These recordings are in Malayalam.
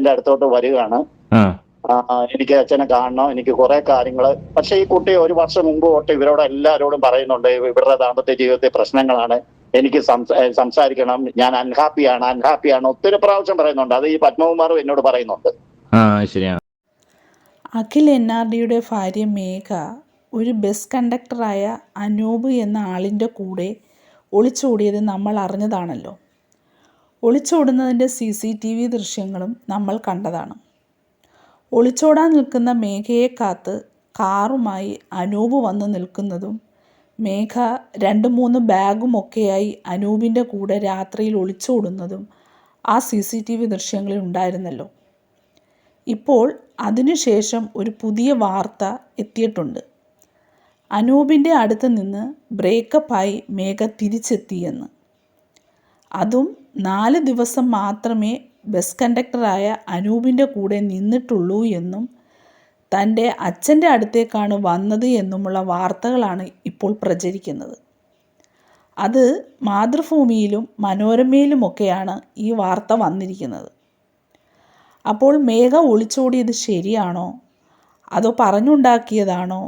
അച്ഛന്റെ അടുത്തോട്ട് വരികയാണ്. എനിക്ക് അച്ഛനെ കാണണം, എനിക്ക് കുറെ കാര്യങ്ങൾ. പക്ഷെ ഈ കുട്ടി ഒരു വർഷം മുമ്പ് തൊട്ട് ഇവരോട് എല്ലാവരോടും പറയുന്നുണ്ട് ഇവരുടെ ദാമ്പത്യ ജീവിതത്തിൽ പ്രശ്നങ്ങളാണ്, എനിക്ക് സംസാരിക്കണം, ഞാൻ അൺഹാപ്പിയാണ് ഒത്തിരി പ്രാവശ്യം പറയുന്നുണ്ട്. അത് ഈ പത്മകുമാറും എന്നോട് പറയുന്നുണ്ട്. അഖിൽ NRDയുടെ ഭാര്യ മേഘ ഒരു ബസ് കണ്ടക്ടറായ അനൂപ് എന്ന ആളിൻ്റെ കൂടെ ഒളിച്ചോടിയത് നമ്മൾ അറിഞ്ഞതാണല്ലോ. ഒളിച്ചോടുന്നതിൻ്റെ CCTV ദൃശ്യങ്ങളും നമ്മൾ കണ്ടതാണ്. ഒളിച്ചോടാൻ നിൽക്കുന്ന മേഘയെ കാത്ത് കാറുമായി അനൂപ് വന്ന് നിൽക്കുന്നതും മേഘ 2-3 ബാഗുമൊക്കെയായി അനൂപിൻ്റെ കൂടെ രാത്രിയിൽ ഒളിച്ചോടുന്നതും ആ CCTV ദൃശ്യങ്ങളിൽ ഉണ്ടായിരുന്നല്ലോ. ഇപ്പോൾ അതിനുശേഷം ഒരു പുതിയ വാർത്ത എത്തിയിട്ടുണ്ട്. അനൂപിൻ്റെ അടുത്ത് നിന്ന് ബ്രേക്കപ്പായി മേഘ തിരിച്ചെത്തിയെന്ന്. അതും 4 ദിവസം മാത്രമേ ബസ് കണ്ടക്ടറായ അനൂപിൻ്റെ കൂടെ നിന്നിട്ടുള്ളൂ എന്നും തൻ്റെ അച്ഛൻ്റെ അടുത്തേക്കാണ് വന്നത് എന്നുമുള്ള വാർത്തകളാണ് ഇപ്പോൾ പ്രചരിക്കുന്നത്. അത് മാതൃഭൂമിയിലും മനോരമയിലുമൊക്കെയാണ് ഈ വാർത്ത വന്നിരിക്കുന്നത്. അപ്പോൾ മേഘ ഒളിച്ചോടിയത് ശരിയാണോ, അതോ പറഞ്ഞുണ്ടാക്കിയതാണോ?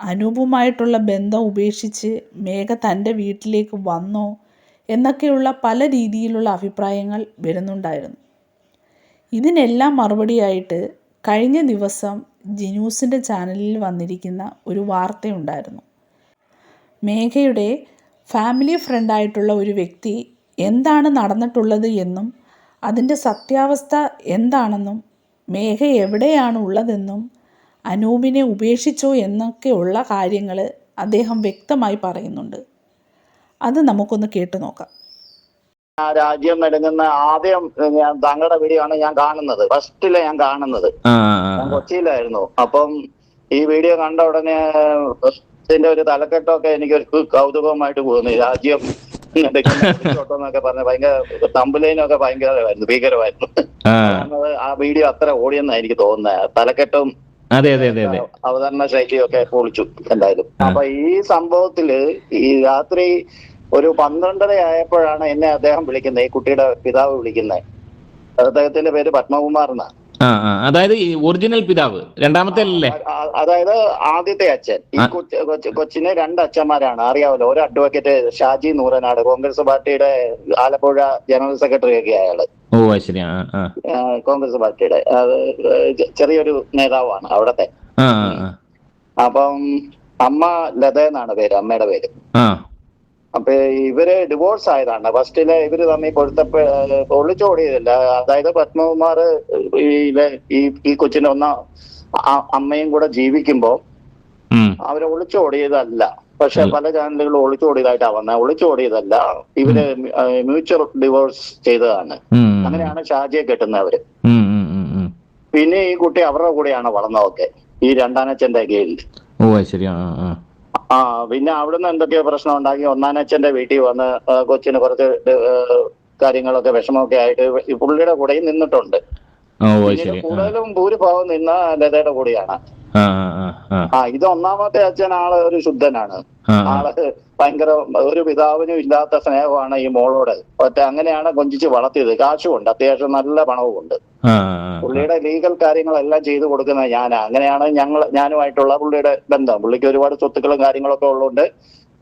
അനൂപുമായിട്ടുള്ള ബന്ധം ഉപേക്ഷിച്ച് മേഘ തൻ്റെ വീട്ടിലേക്ക് വന്നോ എന്നൊക്കെയുള്ള പല രീതിയിലുള്ള അഭിപ്രായങ്ങൾ വരുന്നുണ്ടായിരുന്നു. ഇതിനെല്ലാം മറുപടിയായിട്ട് കഴിഞ്ഞ ദിവസം ജിനൂസിൻ്റെ ചാനലിൽ വന്നിരിക്കുന്ന ഒരു വാർത്തയുണ്ടായിരുന്നു. മേഘയുടെ ഫാമിലി ഫ്രണ്ടായിട്ടുള്ള ഒരു വ്യക്തി എന്താണ് നടന്നിട്ടുള്ളത് എന്നും അതിൻ്റെ സത്യാവസ്ഥ എന്താണെന്നും മേഘ എവിടെയാണ് ഉള്ളതെന്നും അനൂപിനെ ഉപേക്ഷിച്ചോ എന്നൊക്കെയുള്ള കാര്യങ്ങൾ അദ്ദേഹം വ്യക്തമായി പറയുന്നുണ്ട്. അത് നമുക്കൊന്ന് കേട്ടു നോക്കാം. രാജ്യം നെടുങ്ങുന്ന ആദ്യം താങ്കളുടെ വീഡിയോ ആണ് ഞാൻ കാണുന്നത്, ഫസ്റ്റിലെ ഞാൻ കാണുന്നത്. ഞാൻ കൊച്ചിയിലായിരുന്നു. അപ്പം ഈ വീഡിയോ കണ്ട ഉടനെ ഇതിന്റെ ഒരു തലക്കെട്ടൊക്കെ എനിക്കൊരു കൗതുകമായിട്ട് തോന്നി. രാജ്യം എന്നൊക്കെ പറഞ്ഞ ഭയങ്കര തമ്പുലൈനൊക്കെ ഭീകരമായിരുന്നു. ആ വീഡിയോ അത്ര ഓടിയെന്നാണ് എനിക്ക് തോന്നുന്നത്. തലക്കെട്ടും അവതരണ ശൈലിയൊക്കെ പൊളിച്ചു എന്തായാലും. അപ്പൊ ഈ സംഭവത്തില് ഈ രാത്രി ഒരു 12:30 ആയപ്പോഴാണ് എന്നെ അദ്ദേഹം വിളിക്കുന്നത്, ഈ കുട്ടിയുടെ പിതാവ് വിളിക്കുന്നത്. അദ്ദേഹത്തിന്റെ പേര് പത്മകുമാർ എന്നാണ്. അതായത് ഒറിജിനൽ പിതാവ്, രണ്ടാമത്തെ അല്ലേ? അതായത് ആദ്യത്തെ അച്ഛൻ. ഈ കൊച്ചിന് 2 അച്ഛന്മാരാണ്, അറിയാമല്ലോ. ഒരു അഡ്വക്കേറ്റ് ഷാജി നൂറനാട്, കോൺഗ്രസ് പാർട്ടിയുടെ ആലപ്പുഴ ജനറൽ സെക്രട്ടറി ഒക്കെ അയാള്. കോൺഗ്രസ് പാർട്ടിയുടെ അത് ചെറിയൊരു നേതാവാണ് അവിടത്തെ. അപ്പം അമ്മ ലത എന്നാണ് പേര്, അമ്മയുടെ പേര്. അപ്പൊ ഇവര് ഡിവോഴ്സ് ആയതാണ്. ഫസ്റ്റില് ഇവര് തമ്മിൽ ഒളിച്ചോടിയതല്ല. അതായത് പത്മകുമാർ ഈ കൊച്ചിന്റെ അമ്മയും കൂടെ ജീവിക്കുമ്പോ അവര് ഒളിച്ചോടിയതല്ല. പക്ഷെ പല ചാനലുകളും ഒളിച്ചോടിയതായിട്ടാ വന്നത്. ഒളിച്ചോടിയതല്ല, ഇവര് മ്യൂച്വൽ ഡിവോഴ്സ് ചെയ്തതാണ്. അങ്ങനെയാണ് ഷാജിയെ കെട്ടുന്നത് അവര്. പിന്നെ ഈ കുട്ടി അവരുടെ കൂടെയാണ് വളർന്നതൊക്കെ, ഈ രണ്ടാനച്ഛന്റെ കീഴിൽ. പിന്നെ അവിടുന്ന് എന്തൊക്കെയോ പ്രശ്നം ഉണ്ടാക്കി ഒന്നാനച്ഛന്റെ വീട്ടിൽ വന്ന് കൊച്ചിന് കുറച്ച് കാര്യങ്ങളൊക്കെ വിഷമമൊക്കെ ആയിട്ട് പുള്ളിയുടെ കൂടെയും നിന്നിട്ടുണ്ട്. കൂടുതലും ഭൂരിഭാഗം നിന്ന ലതയുടെ കൂടെയാണ്. ഇത് ഒന്നാമത്തെ അച്ഛൻ ആള് ഒരു ശുദ്ധനാണ്. ആള് ഭയങ്കര ഒരു പിതാവിനും ഇല്ലാത്ത സ്നേഹമാണ് ഈ മോളോട്. അങ്ങനെയാണ് കൊഞ്ചിച്ച് വളർത്തിയത്. കാശുമുണ്ട്, അത്യാവശ്യം നല്ല പണവും ഉണ്ട്. പുള്ളിയുടെ ലീഗൽ കാര്യങ്ങളെല്ലാം ചെയ്തു കൊടുക്കുന്നത് ഞാനാ. അങ്ങനെയാണ് ഞാനുമായിട്ടുള്ള പുള്ളിയുടെ ബന്ധം. പുള്ളിക്ക് ഒരുപാട് സ്വത്തുക്കളും കാര്യങ്ങളൊക്കെ ഉള്ളതുകൊണ്ട്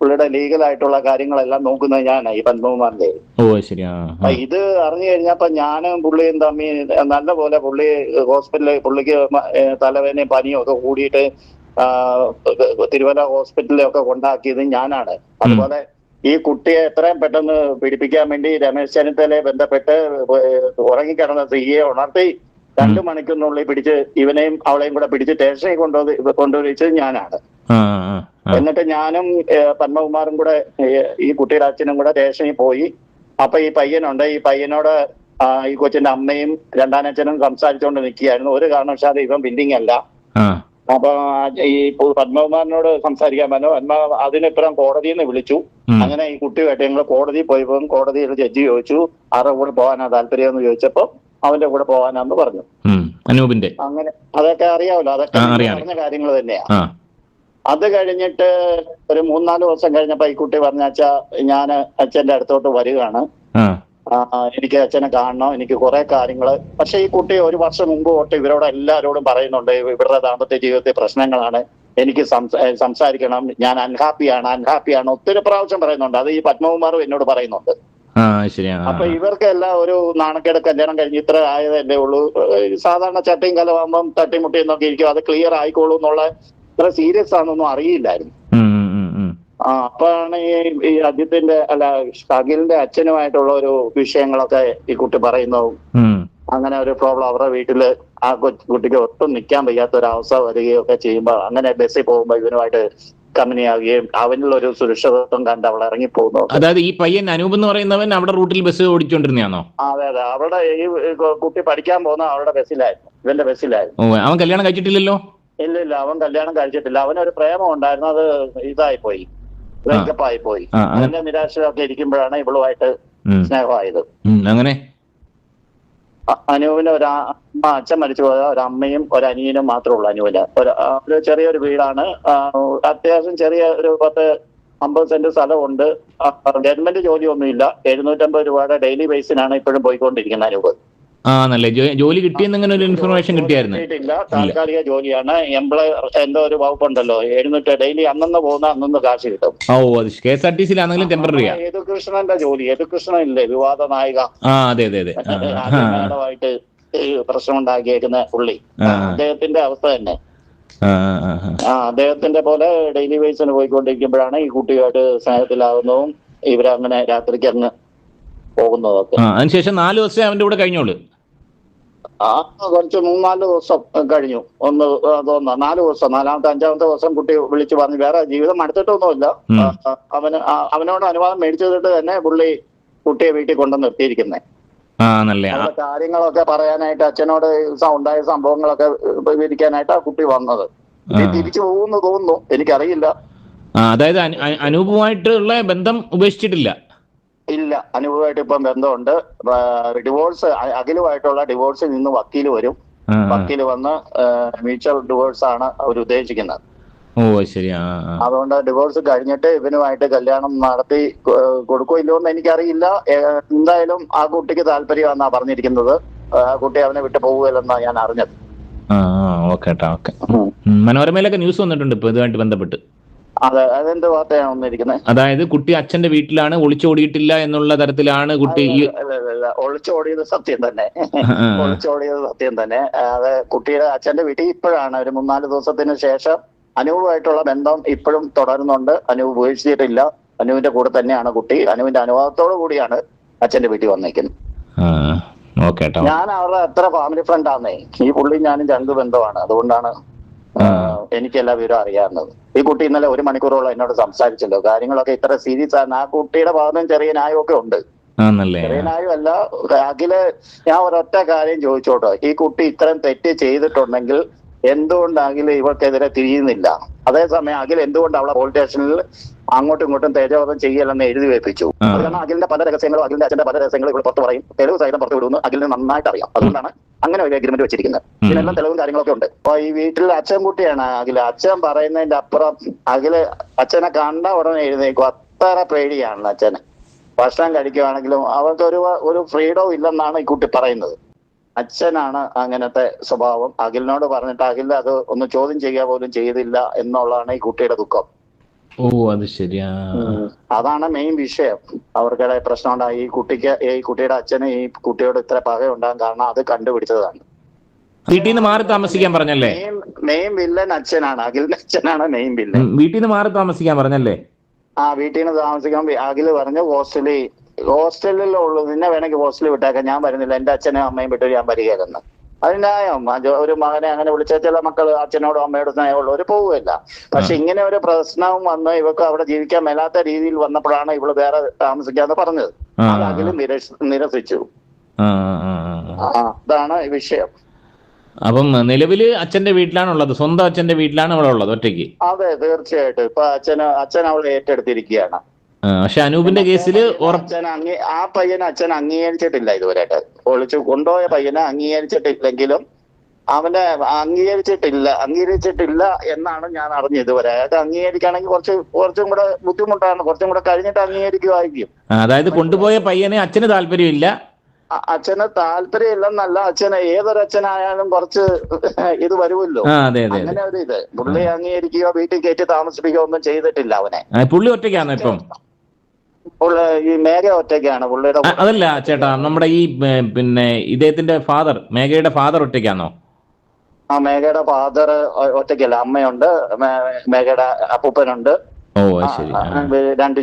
പുള്ളിയുടെ ലീഗലായിട്ടുള്ള കാര്യങ്ങളെല്ലാം നോക്കുന്നത് ഞാനാ, ഈ പത്മകുമാറിന്റെ. ഇത് അറിഞ്ഞു കഴിഞ്ഞപ്പോ ഞാനും പുള്ളിയും തമ്മിൽ നല്ലപോലെ പുള്ളി ഹോസ്പിറ്റലിൽ, പുള്ളിക്ക് തലവേദനയും പനിയും ഒക്കെ കൂടിയിട്ട് തിരുവല്ല ഹോസ്പിറ്റലിലൊക്കെ കൊണ്ടാക്കിയത് ഞാനാണ്. അതുപോലെ ഈ കുട്ടിയെ എത്രയും പെട്ടെന്ന് പിടിപ്പിക്കാൻ വേണ്ടി രമേശ് ചെന്നിത്തലയെ ബന്ധപ്പെട്ട് ഉറങ്ങിക്കിടന്ന സ്ത്രീയെ ഉണർത്തി 2 മണിക്കൂറിനുള്ളിൽ പിടിച്ച് ഇവനെയും അവളെയും കൂടെ പിടിച്ച് സ്റ്റേഷനിൽ കൊണ്ടുവച്ചത് ഞാനാണ്. എന്നിട്ട് ഞാനും പത്മകുമാറും കൂടെ ഈ കുട്ടിയുടെ അച്ഛനും കൂടെ സ്റ്റേഷനിൽ പോയി. അപ്പൊ ഈ പയ്യനുണ്ട്, ഈ പയ്യനോട് ഈ കൊച്ചിന്റെ അമ്മയും രണ്ടാനച്ഛനും സംസാരിച്ചുകൊണ്ട് നിൽക്കുകയായിരുന്നു. ഒരു കാരണവശാലും ഇവൻ ബിൽഡിംഗ് അല്ല. അപ്പൊ ഈ പത്മകുമാറിനോട് സംസാരിക്കാൻ പറഞ്ഞു. അതിനിപ്പുറം കോടതിയിൽ നിന്ന് വിളിച്ചു. അങ്ങനെ ഈ കുട്ടിയായിട്ട് ഞങ്ങൾ കോടതിയിൽ പോയപ്പോ കോടതിയിൽ ജഡ്ജി ചോദിച്ചു ആരുടെ കൂടെ പോകാനാ താല്പര്യം എന്ന് ചോദിച്ചപ്പോ അവന്റെ കൂടെ പോകാനാന്ന് പറഞ്ഞു. അനൂപിന്റെ. അങ്ങനെ അതൊക്കെ അറിയാമല്ലോ, അതൊക്കെ പറഞ്ഞ കാര്യങ്ങൾ തന്നെയാ. അത് കഴിഞ്ഞിട്ട് ഒരു 3-4 ദിവസം കഴിഞ്ഞപ്പോ ഈ കുട്ടി പറഞ്ഞ ഞാൻ അച്ഛന്റെ അടുത്തോട്ട് വരികയാണ്, എനിക്ക് അച്ഛനെ കാണണം, എനിക്ക് കുറെ കാര്യങ്ങള്. പക്ഷെ ഈ കുട്ടി ഒരു വർഷം മുമ്പ് തൊട്ട് ഇവരോട് എല്ലാവരോടും പറയുന്നുണ്ട് ഇവരുടെ ദാമ്പത്യ ജീവിതത്തിൽ പ്രശ്നങ്ങളാണ്, എനിക്ക് സംസാരിക്കണം, ഞാൻ അൺഹാപ്പിയാണ് ഒത്തിരി പ്രാവശ്യം പറയുന്നുണ്ട്. അത് ഈ പത്മകുമാറും എന്നോട് പറയുന്നുണ്ട്. അപ്പൊ ഇവർക്കെല്ലാം ഒരു നാണക്കേട്, കല്യാണം കഴിഞ്ഞ് ഇത്ര ആയതല്ലേ ഉള്ളൂ, സാധാരണ ചട്ടിയും കലമാകുമ്പം തട്ടിമുട്ടിയും നോക്കി ഇരിക്കും, അത് ക്ലിയർ ആയിക്കോളൂ എന്നുള്ള ഇത്ര സീരിയസ് ആണെന്നൊന്നും അറിയില്ലായിരുന്നു. അപ്പോഴാണ് ഈ അജിത്തിന്റെ അഖിലിന്റെ അച്ഛനുമായിട്ടുള്ള ഒരു വിഷയങ്ങളൊക്കെ ഈ കുട്ടി പറയുന്നു. അങ്ങനെ ഒരു പ്രോബ്ലം അവരുടെ വീട്ടില് ആ കുട്ടിക്ക് ഒട്ടും നിൽക്കാൻ വയ്യാത്ത ഒരു അവസ്ഥ വരികയും ഒക്കെ ചെയ്യുമ്പോൾ, അങ്ങനെ ബസ്സിൽ പോകുമ്പോൾ ഇവനുമായിട്ട് കമ്പനിയാവുകയും അവനുള്ള ഒരു സുരക്ഷിതത്വം കണ്ട് അവൾ ഇറങ്ങിപ്പോകുന്നു. അതായത് ഈ പയ്യൻ അനൂപ് എന്ന് പറയുന്നവൻ അവിടെ റൂട്ടിൽ ബസ് ഓടിച്ചോണ്ടിരുന്നതാണോ? അതെ. അവിടെ ഈ കുട്ടി പഠിക്കാൻ പോകുന്ന അവളുടെ ബസ്സിലായിരുന്നു, ഇവന്റെ ബസ്സിലായിരുന്നു. അവൻ കല്യാണം കഴിച്ചിട്ടില്ലല്ലോ? ഇല്ല, അവൻ കല്യാണം കഴിച്ചിട്ടില്ല. അവനൊരു പ്രേമം ഉണ്ടായിരുന്നു, അത് ഇതായിപ്പോയി, ബ്രേക്കപ്പ് ആയിപ്പോയി. അതിന്റെ നിരാശയൊക്കെ ഇരിക്കുമ്പോഴാണ് ഇവളുമായിട്ട് സ്നേഹമായത്. അങ്ങനെ അനൂപിന് അച്ഛൻ മരിച്ചു പോയ ഒരമ്മയും ഒരനിയനും മാത്രമേ ഉള്ളൂ. അനൂപിന് ഒരു ചെറിയൊരു വീടാണ്, അത്യാവശ്യം ചെറിയ ഒരു 10-50 സെന്റ് സ്ഥലമുണ്ട്. ഗവൺമെന്റ് ജോലിയൊന്നുമില്ല. 750 രൂപയുടെ ഡെയിലി ബേസിനാണ് ഇപ്പോഴും പോയിക്കൊണ്ടിരിക്കുന്നത് അനൂപ്. ജോലി കിട്ടിയെന്നങ്ങനെ ഒരു ഇൻഫർമേഷൻ കിട്ടിയായിരുന്നു? താൽക്കാലിക ജോലിയാണ്. എംപ്ലോയർ എന്തോ ഒരു വകുപ്പുണ്ടല്ലോ, 700 ഡെയിലി അന്നന്ന് പോകുന്ന അന്നന്ന് കാശ് കിട്ടും. KSRTC-യിലാണെങ്കിലും ടെമ്പററിയാ. യദുകൃഷ്ണന്റെ ജോലി, യദുകൃഷ്ണൻ ഇല്ലേ വിവാദ നായിക, ആയിട്ട് പ്രശ്നം ഉണ്ടാക്കിയേക്കുന്ന പുള്ളി, അദ്ദേഹത്തിന്റെ അവസ്ഥ തന്നെ. അദ്ദേഹത്തിന്റെ പോലെ ഡെയിലി ബേസിന് പോയിക്കൊണ്ടിരിക്കുമ്പോഴാണ് ഈ കുട്ടിയായിട്ട് സ്നേഹത്തിലാകുന്നതും ഇവരങ്ങനെ രാത്രിക്ക് അങ്ങ് പോകുന്നതൊക്കെ. അതിനുശേഷം 4 ദിവസം അവന്റെ കൂടെ കഴിഞ്ഞോളൂ. കുറച്ച് 3-4 ദിവസം കഴിഞ്ഞു. തോന്നുന്നു 4 ദിവസം. 4-5-ാമത്തെ ദിവസം കുട്ടി വിളിച്ചു പറഞ്ഞു വേറെ ജീവിതം അടുത്തിട്ടൊന്നുമില്ല. അവനോട് അനുവാദം മേടിച്ചിട്ട് തന്നെ പുള്ളി കുട്ടിയെ വീട്ടിൽ കൊണ്ടു നിർത്തിയിരിക്കുന്നത്. കാര്യങ്ങളൊക്കെ പറയാനായിട്ട്, അച്ഛനോട് ഉണ്ടായ സംഭവങ്ങളൊക്കെ വിവരിക്കാനായിട്ട് ആ കുട്ടി വന്നത്. തിരിച്ചു പോകുന്നു തോന്നുന്നു, എനിക്കറിയില്ല. അതായത് അനൂപുമായിട്ടുള്ള ബന്ധം ഉപേക്ഷിച്ചിട്ടില്ല? ഇല്ല, അനൂപുമായിട്ട് ഇപ്പം ബന്ധമുണ്ട്. ഡിവോഴ്സ്, അഖിലുമായിട്ടുള്ള ഡിവോഴ്സിൽ നിന്ന് വക്കീല് വരും. വക്കീല് വന്ന് മ്യൂച്വൽ ഡിവോഴ്സ് ആണ് അവർ ഉദ്ദേശിക്കുന്നത്. അതുകൊണ്ട് ഡിവോഴ്സ് കഴിഞ്ഞിട്ട് ഇവനുമായിട്ട് കല്യാണം നടത്തി കൊടുക്കോ ഇല്ലോ എന്ന് എനിക്കറിയില്ല. എന്തായാലും ആ കുട്ടിക്ക് താല്പര്യമാണെന്നാ പറഞ്ഞിരിക്കുന്നത്. ആ കുട്ടി അവനെ വിട്ട് പോകുകയില്ലെന്നാ ഞാൻ അറിഞ്ഞത്. മനോരമയിലൊക്കെ ന്യൂസ് വന്നിട്ടുണ്ട് ഇപ്പൊ ഇതുമായിട്ട് ബന്ധപ്പെട്ട്. അതെ, അതെന്ത് വാർത്തയാണ് വന്നിരിക്കുന്നത്? അതായത് കുട്ടി അച്ഛന്റെ വീട്ടിലാണ്, ഒളിച്ചോടിയിട്ടില്ല എന്നുള്ള തരത്തിലാണ് കുട്ടി. ഒളിച്ചോടിയത് സത്യം തന്നെ, ഒളിച്ചോടിയത് സത്യം തന്നെ. അത് കുട്ടിയുടെ അച്ഛന്റെ വീട്ടിൽ ഇപ്പോഴാണ് ഒരു 3-4 ദിവസത്തിന് ശേഷം അനൂപുമായിട്ടുള്ള ബന്ധം ഇപ്പോഴും തുടരുന്നുണ്ട്. അനൂപ് ഉപേക്ഷിച്ചിട്ടില്ല. അനൂപിന്റെ കൂടെ തന്നെയാണ് കുട്ടി. അനൂപിന്റെ അനുവാദത്തോടു കൂടിയാണ് അച്ഛന്റെ വീട്ടിൽ വന്നേക്കുന്നത്. ഞാൻ അവരുടെ അത്ര ഫാമിലി ഫ്രണ്ട് ആന്നേ. ഈ പുള്ളി ഞാനും 2 ബന്ധമാണ്. അതുകൊണ്ടാണ് എനിക്കെല്ലാ വിവരം അറിയാവുന്നത്. ഈ കുട്ടി ഇന്നലെ 1 മണിക്കൂറോളം എന്നോട് സംസാരിച്ചല്ലോ. കാര്യങ്ങളൊക്കെ ഇത്ര സീരിയസ് ആണ്. ആ കുട്ടിയുടെ ഭാഗത്തും ചെറിയ ന്യായമൊക്കെ ഉണ്ട്. ചെറിയ ന്യായമല്ല. അഖില്, ഞാൻ ഒരൊറ്റ കാര്യം ചോദിച്ചോട്ടോ, ഈ കുട്ടി ഇത്രയും തെറ്റ് ചെയ്തിട്ടുണ്ടെങ്കിൽ എന്തുകൊണ്ട് അഖില് ഇവർക്കെതിരെ തിരിയുന്നില്ല? അതേസമയം അഖിൽ എന്തുകൊണ്ട് അവളെ പോലീസ് സ്റ്റേഷനിൽ അങ്ങോട്ടും ഇങ്ങോട്ടും തേജോവധം ചെയ്യലെന്ന് എഴുതി വെപ്പിച്ചു? അത് കാരണം അഖിലിന്റെ പല രഹസ്യങ്ങളും, അഖിലിന്റെ അച്ഛന്റെ പല രഹസ്യങ്ങളും ഇവിടെ പുറത്ത് പറയും. തെളിവ് സഹിതം പുറത്ത് വിടുന്നു അഖിലിന് നന്നായിട്ട് അറിയാം. അതുകൊണ്ടാണ് അങ്ങനെ ഒരു അഗ്രിമെന്റ് വെച്ചിരിക്കുന്നത്. ഇതിനെല്ലാം തെളിവും കാര്യങ്ങളൊക്കെ ഉണ്ട്. അപ്പൊ ഈ വീട്ടിൽ അച്ഛൻ കുട്ടിയാണ് അഖില്. അച്ഛൻ പറയുന്നതിന്റെ അപ്പുറം അഖില് അച്ഛനെ കണ്ട ഉടനെ എഴുന്നേക്കും. അത്ര പേടിയാണ് അച്ഛന്. ഭക്ഷണം കഴിക്കുവാണെങ്കിലും അവർക്ക് ഒരു ഫ്രീഡവും ഇല്ലെന്നാണ് ഈ കുട്ടി പറയുന്നത്. അച്ഛനാണ് അങ്ങനത്തെ സ്വഭാവം. അഖിലിനോട് പറഞ്ഞിട്ട് അഖിൽ അത് ഒന്ന് ചോദ്യം ചെയ്യുക പോലും ചെയ്തില്ല എന്നുള്ളതാണ് ഈ കുട്ടിയുടെ ദുഃഖം. അത് ശരിയാ. അതാണ് മെയിൻ വിഷയം. അവർക്കിടെ പ്രശ്നം ഉണ്ടായി. ഈ കുട്ടിയുടെ അച്ഛന് ഈ കുട്ടിയോട് ഇത്ര പക ഉണ്ടാകാൻ കാരണം അത് കണ്ടുപിടിച്ചതാണ്. വീട്ടിൽ നിന്ന് മാറി താമസിക്കാൻ പറഞ്ഞല്ലേ? മെയിൻ വില്ലൻ അച്ഛനാണ്, അഖിലിന്റെ അച്ഛനാണ് മെയിൻ വില്ലൻ. വീട്ടിൽ നിന്ന് മാറി താമസിക്കാൻ പറഞ്ഞല്ലേ? വീട്ടിൽ നിന്ന് താമസിക്കാൻ അഖില് പറഞ്ഞു ഹോസ്റ്റലിലുള്ളൂ, നിന്നെ വേണമെങ്കിൽ ഹോസ്റ്റലിൽ വിട്ടേക്കാം, ഞാൻ വരുന്നില്ല, എന്റെ അച്ഛനും അമ്മയും വിട്ട് ഞാൻ വരികയെന്ന്. അത് ന്യായം. ഒരു മകനെ അങ്ങനെ വിളിച്ച ചില മക്കള് അച്ഛനോടും അമ്മയോടും സ്നേഹമുള്ളവര് പോവുകയില്ല. പക്ഷെ ഇങ്ങനെ ഒരു പ്രശ്നവും വന്ന് ഇവർക്ക് അവിടെ ജീവിക്കാൻ മേലാത്ത രീതിയിൽ വന്നപ്പോഴാണ് ഇവള് വേറെ താമസിക്കാന്ന് പറഞ്ഞത്. അത് അഖില് നിരസിച്ചു. അതാണ് വിഷയം. അപ്പം നിലവില് അച്ഛന്റെ വീട്ടിലാണുള്ളത്, സ്വന്തം അച്ഛന്റെ വീട്ടിലാണ് അവളെ ഉള്ളത് ഒറ്റയ്ക്ക്. അതെ, തീർച്ചയായിട്ടും. ഇപ്പൊ അച്ഛൻ അവളെ ഏറ്റെടുത്തിരിക്കുകയാണ്. പക്ഷെ അനൂപിന്റെ കേസിൽ അച്ഛൻ അംഗീകരിച്ചിട്ടില്ല ഇതുവരെയായിട്ട്. ഒളിച്ചു കൊണ്ടുപോയ പയ്യനെ അംഗീകരിച്ചിട്ടില്ലെങ്കിലും അവനെ അംഗീകരിച്ചിട്ടില്ല എന്നാണ് ഞാൻ അറിഞ്ഞത് ഇതുവരെ. അയാൾക്ക് അംഗീകരിക്കുകയാണെങ്കിൽ കുറച്ചും കൂടെ ബുദ്ധിമുട്ടാണ്. കുറച്ചും കൂടെ കഴിഞ്ഞിട്ട് അംഗീകരിക്കുമായിരിക്കും. അതായത് കൊണ്ടുപോയ പയ്യനെ അച്ഛന് താല്പര്യമില്ല. അച്ഛന് താല്പര്യമില്ലെന്നല്ല, ഏതൊരച്ഛനായാലും കുറച്ച് ഇത് വരുമല്ലോ. അങ്ങനെ ഒരു ഇത് പുള്ളി അംഗീകരിക്കുകയോ വീട്ടിൽ കയറ്റി താമസിപ്പിക്കുകയോ ഒന്നും ചെയ്തിട്ടില്ല അവനെ. പുള്ളി ഒറ്റയ്ക്കാണോ ഇപ്പം? ഈ മേഘ ഒറ്റയ്ക്കാണ് പുള്ളിയുടെ. അതല്ല ചേട്ടാ, നമ്മുടെ ഈ പിന്നെ ഇദ്ദേഹത്തിന്റെ ഫാദർ, മേഘയുടെ ഫാദർ ഒറ്റയ്ക്കാണോ? ആ, മേഘയുടെ ഫാദർ ഒറ്റയ്ക്കല്ല, അമ്മയുണ്ട്, മേഘയുടെ അപ്പൂപ്പനുണ്ട്, രണ്ട്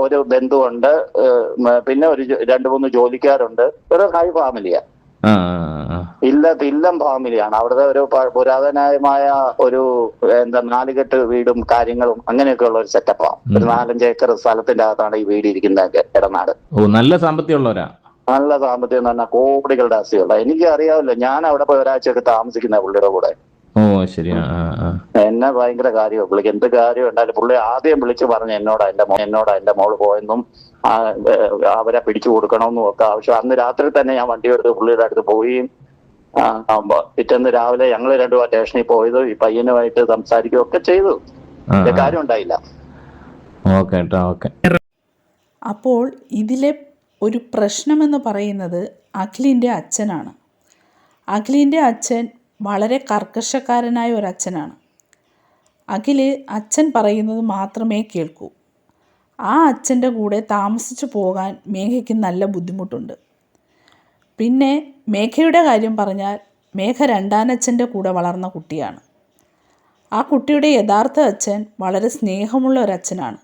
ഒരു ബന്ധുവുണ്ട്, പിന്നെ 2-3 ജോലിക്കാരുണ്ട്. ഒരു ഹൈ ഫാമിലിയാ, ഇല്ലം ഫാമിലിയാണ്. അവിടുത്തെ ഒരു പുരാതനമായ ഒരു 4 കെട്ട് വീടും കാര്യങ്ങളും അങ്ങനെയൊക്കെ ഉള്ള ഒരു സെറ്റപ്പാണ്. ഒരു 4-5 ഏക്കർ സ്ഥലത്തിന്റെ അകത്താണ് ഈ വീട് ഇരിക്കുന്നത്. ഇടനാട് നല്ല സാമ്പത്തികമുള്ളവരാ. നല്ല സാമ്പത്തികം എന്ന് പറഞ്ഞാൽ കോടികളുടെ ആസ്തിയുള്ള. എനിക്ക് അറിയാമല്ലോ, ഞാൻ അവിടെ പോയി ഒരാഴ്ചയൊക്കെ താമസിക്കുന്ന പുള്ളിയുടെ കൂടെ. എന്നെ ഭയങ്കര കാര്യമാണ് പുള്ളിക്ക്. എന്ത് കാര്യം ഉണ്ടായാലും പുള്ളി ആദ്യം വിളിച്ച് പറഞ്ഞു എന്നോട് എന്റെ മോള് പോയെന്നും അവരെ പിടിച്ചു കൊടുക്കണമെന്നും ഒക്കെ ആവശ്യം. അന്ന് രാത്രി തന്നെ ഞാൻ വണ്ടി എടുത്ത് പുള്ളിയുടെ അടുത്ത് പോവുകയും പിറ്റേന്ന് രാവിലെ ഞങ്ങൾ 2 സ്റ്റേഷനിൽ പോയത് ഈ പയ്യനുമായിട്ട് സംസാരിക്കുകയും ഒക്കെ ചെയ്തു. കാര്യം ഉണ്ടായില്ല. അപ്പോൾ ഇതിലെ ഒരു പ്രശ്നമെന്ന് പറയുന്നത് അഖിലിൻ്റെ അച്ഛനാണ്. അഖിലിൻ്റെ അച്ഛൻ വളരെ കർക്കശക്കാരനായ ഒരച്ഛനാണ്. അച്ഛൻ പറയുന്നത് മാത്രമേ കേൾക്കൂ. ആ അച്ഛൻ്റെ കൂടെ താമസിച്ചു പോകാൻ മേഘയ്ക്ക് നല്ല ബുദ്ധിമുട്ടുണ്ട്. പിന്നെ മേഘയുടെ കാര്യം പറഞ്ഞാൽ, മേഘ രണ്ടാനച്ഛൻ്റെ കൂടെ വളർന്ന കുട്ടിയാണ്. ആ കുട്ടിയുടെ യഥാർത്ഥ അച്ഛൻ വളരെ സ്നേഹമുള്ള ഒരച്ഛനാണ്.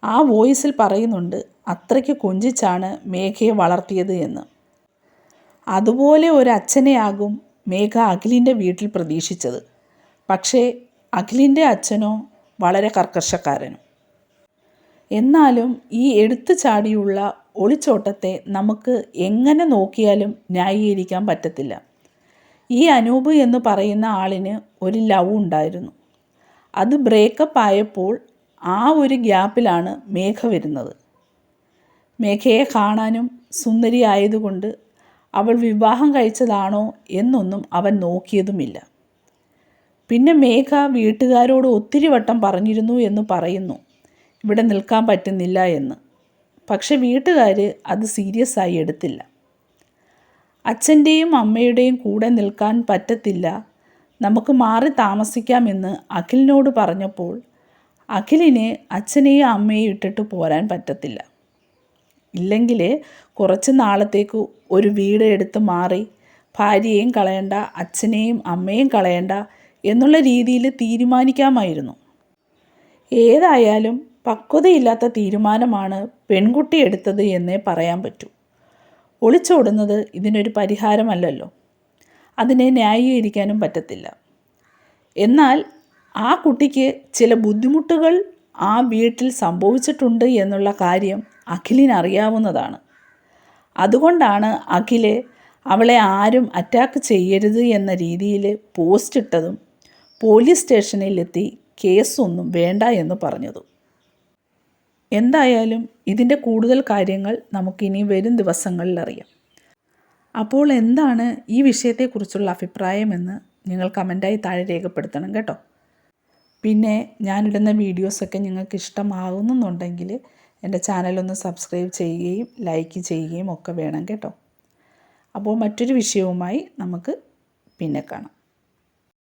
ആ വോയിസിൽ പറയുന്നുണ്ട് അത്രയ്ക്ക് കൊഞ്ചിച്ചാണ് മേഘയെ വളർത്തിയത് എന്ന്. അതുപോലെ ഒരച്ഛനെയാകും മേഘ അഖിലിൻ്റെ വീട്ടിൽ പ്രതീക്ഷിച്ചത്. പക്ഷേ അഖിലിൻ്റെ അച്ഛനോ വളരെ കർക്കശക്കാരനും. എന്നാലും ഈ എടുത്തു ചാടിയുള്ള ഒളിച്ചോട്ടത്തെ നമുക്ക് എങ്ങനെ നോക്കിയാലും ന്യായീകരിക്കാൻ പറ്റത്തില്ല. ഈ അനൂപ് എന്ന് പറയുന്ന ആളിന് ഒരു ലവ് ഉണ്ടായിരുന്നു. അത് ബ്രേക്കപ്പ് ആയപ്പോൾ ആ ഒരു ഗ്യാപ്പിലാണ് മേഘ വരുന്നത്. മേഘയെ കാണാനും സുന്ദരി ആയതുകൊണ്ട് അവൾ വിവാഹം കഴിച്ചതാണോ എന്നൊന്നും അവൻ നോക്കിയതുമില്ല. പിന്നെ മേഘ വീട്ടുകാരോട് ഒത്തിരി വട്ടം പറഞ്ഞിരുന്നു എന്ന് പറയുന്നു ഇവിടെ നിൽക്കാൻ പറ്റുന്നില്ല എന്ന്. പക്ഷെ വീട്ടുകാർ അത് സീരിയസ് ആയി എടുത്തില്ല. അച്ഛൻ്റെയും അമ്മയുടെയും കൂടെ നിൽക്കാൻ പറ്റത്തില്ല, നമുക്ക് മാറി താമസിക്കാമെന്ന് അഖിലിനോട് പറഞ്ഞപ്പോൾ അഖിലിന് അച്ഛനെയും അമ്മയെയും ഇട്ടിട്ട് പോരാൻ പറ്റത്തില്ല. ഇല്ലെങ്കിൽ കുറച്ച് നാളത്തേക്ക് ഒരു വീട് എടുത്ത് മാറി ഭാര്യയെയും കളയണ്ട, അച്ഛനെയും അമ്മയെയും കളയണ്ട എന്നുള്ള രീതിയിൽ തീരുമാനിക്കാമായിരുന്നു. ഏതായാലും പക്വതയില്ലാത്ത തീരുമാനമാണ് പെൺകുട്ടി എടുത്തത് എന്നേ പറയാൻ പറ്റൂ. ഒളിച്ചോടുന്നത് ഇതിനൊരു പരിഹാരമല്ലല്ലോ. അതിനെ ന്യായീകരിക്കാനും പറ്റത്തില്ല. എന്നാൽ ആ കുട്ടിക്ക് ചില ബുദ്ധിമുട്ടുകൾ ആ വീട്ടിൽ സംഭവിച്ചിട്ടുണ്ട് എന്നുള്ള കാര്യം അഖിലിന് അറിയാവുന്നതാണ്. അതുകൊണ്ടാണ് അഖില് അവളെ ആരും അറ്റാക്ക് ചെയ്യരുത് എന്ന രീതിയിൽ പോസ്റ്റ് ഇട്ടതും പോലീസ് സ്റ്റേഷനിലെത്തി കേസൊന്നും വേണ്ട എന്ന് പറഞ്ഞതും. എന്തായാലും ഇതിൻ്റെ കൂടുതൽ കാര്യങ്ങൾ നമുക്കിനി വരും ദിവസങ്ങളിൽ അറിയാം. അപ്പോൾ എന്താണ് ഈ വിഷയത്തെക്കുറിച്ചുള്ള അഭിപ്രായമെന്ന് നിങ്ങൾ കമൻറ്റായി താഴെ രേഖപ്പെടുത്തണം കേട്ടോ. പിന്നെ ഞാനിടുന്ന വീഡിയോസൊക്കെ നിങ്ങൾക്ക് ഇഷ്ടമാകുന്നുണ്ടെങ്കിൽ എൻ്റെ ചാനലൊന്ന് സബ്സ്ക്രൈബ് ചെയ്യുകയും ലൈക്ക് ചെയ്യുകയും ഒക്കെ വേണം കേട്ടോ. അപ്പോൾ മറ്റൊരു വിഷയവുമായി നമുക്ക് പിന്നെ കാണാം.